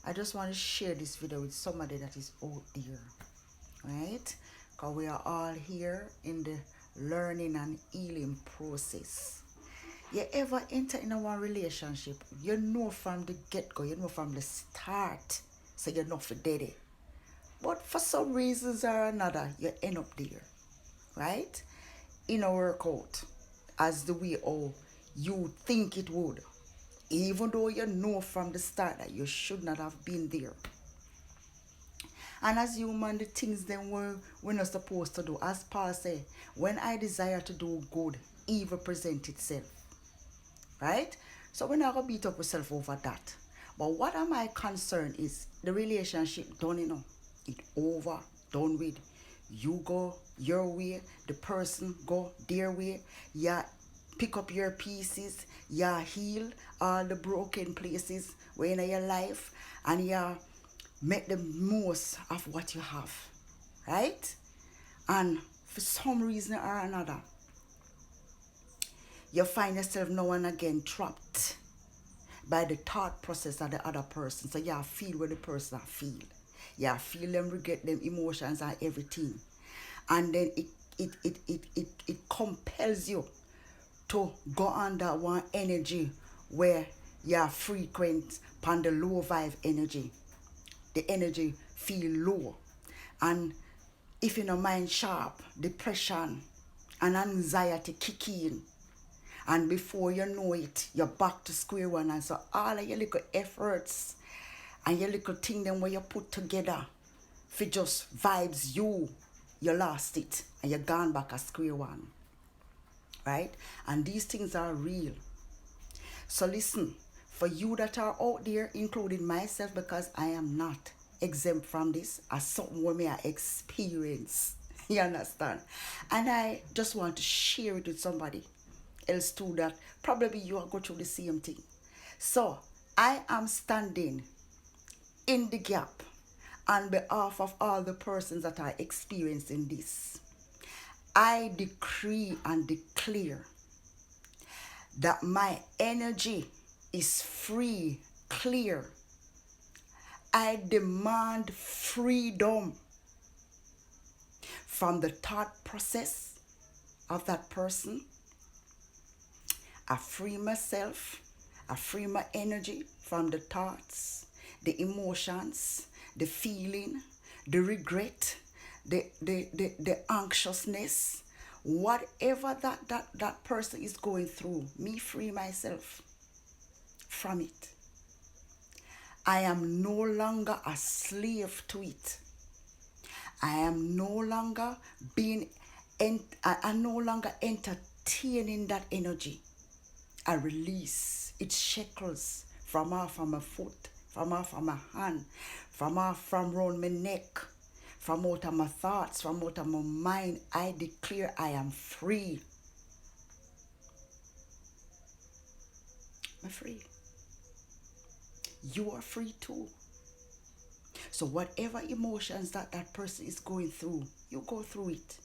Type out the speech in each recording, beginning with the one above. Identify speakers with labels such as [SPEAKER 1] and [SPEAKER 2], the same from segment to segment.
[SPEAKER 1] I just want to share this video with somebody that is out there, right? Because we are all here in the learning and healing process. You ever enter in a one relationship, you know from the get-go, you know from the start, so you're not for dead. But for some reasons or another, you end up there, right? In a workout, as the way how you think it would, even though you know from the start that you should not have been there. And as human, the things then we're not supposed to do. As Paul said, when I desire to do good, evil present itself. Right? So we're not gonna beat up ourselves over that. But what am I concerned is the relationship done, it over, done with. You go your way, the person go their way. Yeah, pick up your pieces, yeah, heal all the broken places where in your life, and yeah, make the most of what you have. Right? And for some reason or another, you find yourself now and again trapped by the thought process of the other person. So you feel what the person feel. You feel them regret them emotions and everything. And then it compels you to go under one energy where you're frequent upon the low vibe energy. The energy feel low. And if your mind sharp, depression and anxiety kick in. And before you know it, you're back to square one. And so all of your little efforts and your little thing them where you put together for just vibes you lost it. And you're gone back at square one. Right? And these things are real. So listen, for you that are out there, including myself, because I am not exempt from this, as something where me I experience. You understand? And I just want to share it with somebody else too, that probably you are going through the same thing. So I am standing in the gap on behalf of all the persons that are experiencing this. I decree and declare that my energy is free, clear. I demand freedom from the thought process of that person. I free myself. I free my energy from the thoughts, the emotions, the feeling, the regret, the anxiousness, whatever that person is going through, me free myself from it. I am no longer a slave to it. I am no longer I'm no longer entertaining that energy. I release its shackles from off of my foot, from off of my hand, from around my neck, from out of my thoughts, from out of my mind. I declare I am free. I'm free. You are free too. So whatever emotions that person is going through, you go through it.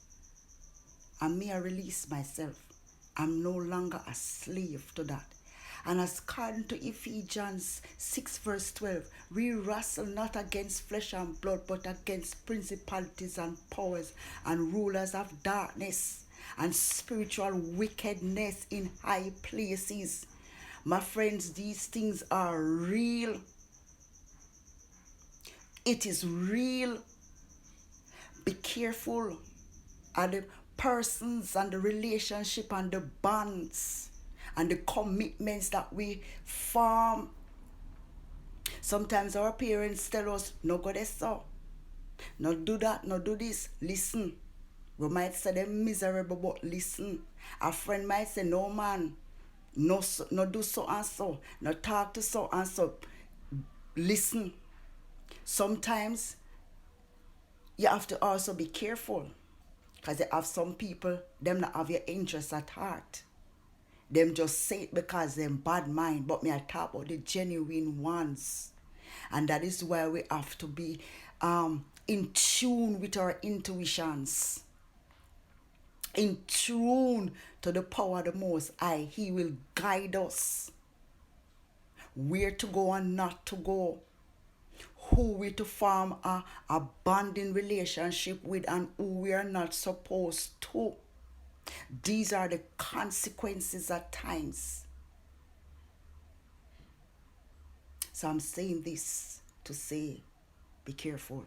[SPEAKER 1] And me, I release myself. I'm no longer a slave to that. And as according to Ephesians 6 verse 12, we wrestle not against flesh and blood, but against principalities and powers and rulers of darkness and spiritual wickedness in high places. My friends, these things are real. It is real. Be careful of the persons and the relationship and the bonds and the commitments that we form. Sometimes our parents tell us, no go there so, no do that, no do this. Listen. We might say they're miserable, but listen. A friend might say, no man, no do so and so, no talk to so and so. Listen. Sometimes you have to also be careful, because you have some people, them not have your interests at heart. Them just say it because them bad mind. But me I talk about the genuine ones. And that is why we have to be in tune with our intuitions. In tune to the power of the Most High. He will guide us where to go and not to go. who we to form a bonding relationship with and who we are not supposed to. These are the consequences at times. So I'm saying this to say, be careful.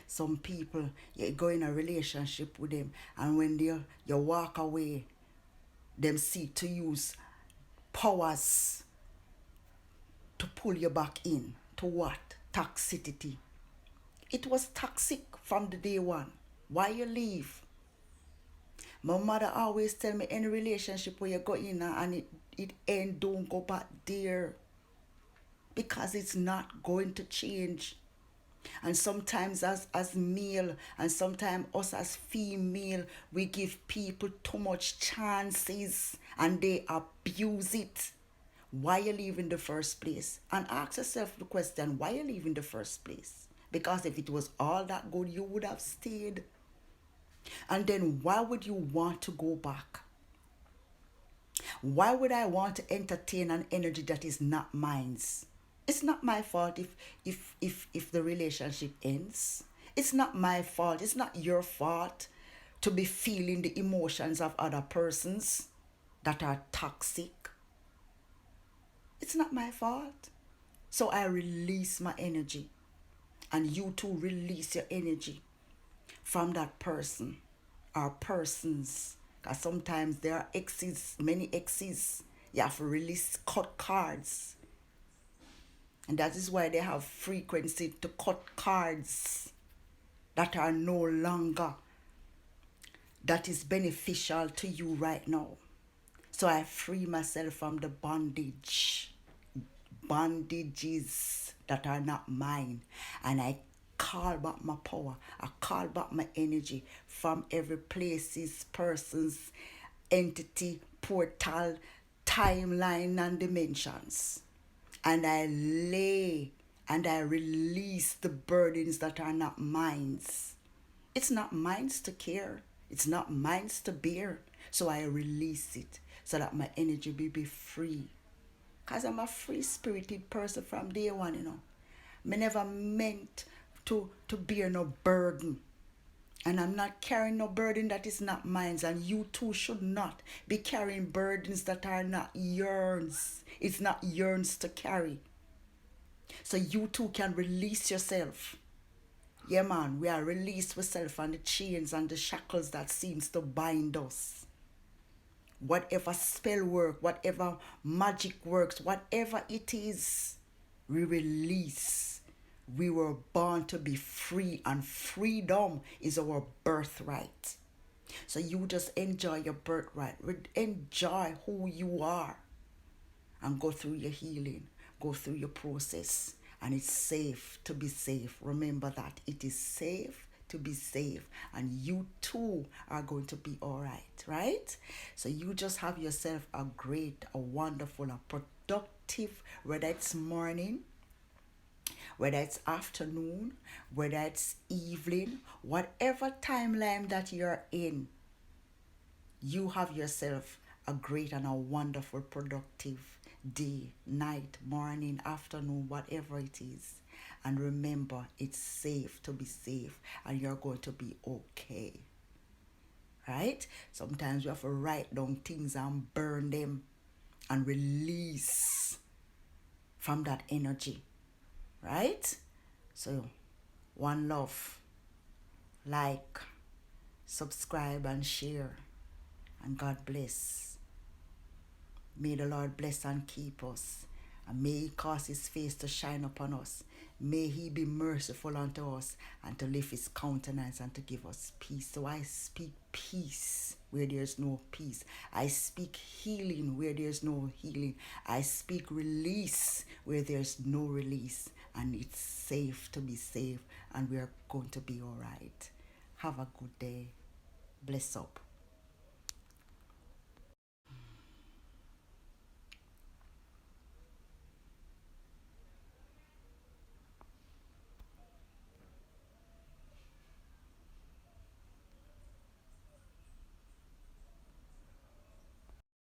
[SPEAKER 1] Some people, you go in a relationship with them, and when you walk away, them seek to use powers to pull you back in to what? Toxicity. It was toxic from the day one. Why you leave? My mother always tell me, any relationship where you go in and it end, don't go back there, because it's not going to change. And sometimes as male and sometimes us as female, we give people too much chances and they abuse it. Why you leave in the first place? And ask yourself the question, why you leave in the first place? Because if it was all that good, you would have stayed. And then why would you want to go back? Why would I want to entertain an energy that is not mine? It's not my fault if the relationship ends. It's not my fault. It's not your fault to be feeling the emotions of other persons that are toxic. It's not my fault. So I release my energy. And you too release your energy from that person or persons. Because sometimes there are exes, many exes. You have to release, cut cards. And that is why they have frequency to cut cards that are no longer, that is beneficial to you right now. So I free myself from the bondages that are not mine. And I call back my power. I call back my energy from every places, persons, entity, portal, timeline, and dimensions. And I lay and I release the burdens that are not mine. It's not mine to care. It's not mine to bear. So I release it so that my energy will be free. Because I'm a free-spirited person from day one, you know. I never meant to bear no burden. And I'm not carrying no burden that is not mine. And you too should not be carrying burdens that are not yours. It's not yours to carry. So you too can release yourself. Yeah, man, we are released ourselves from the chains and the shackles that seems to bind us. Whatever spell work, whatever magic works, whatever it is, we release. We were born to be free, and freedom is our birthright. So you just enjoy your birthright. Enjoy who you are. And go through your healing. Go through your process. And it's safe to be safe. Remember that. It is safe to be safe. And you too are going to be all right. Right? So you just have yourself a great, a wonderful, a productive, whether it's morning, whether it's afternoon, whether it's evening, whatever timeline that you're in, you have yourself a great and a wonderful, productive day, night, morning, afternoon, whatever it is. And remember, it's safe to be safe, and you're going to be okay. Right? Sometimes you have to write down things and burn them and release from that energy. Right? So, one love. Like, subscribe, and share. And God bless. May the Lord bless and keep us. And may He cause His face to shine upon us. May He be merciful unto us and to lift His countenance and to give us peace. So I speak peace where there's no peace. I speak healing where there's no healing. I speak release where there's no release. And it's safe to be safe, and we are going to be all right. Have a good day. Bless up.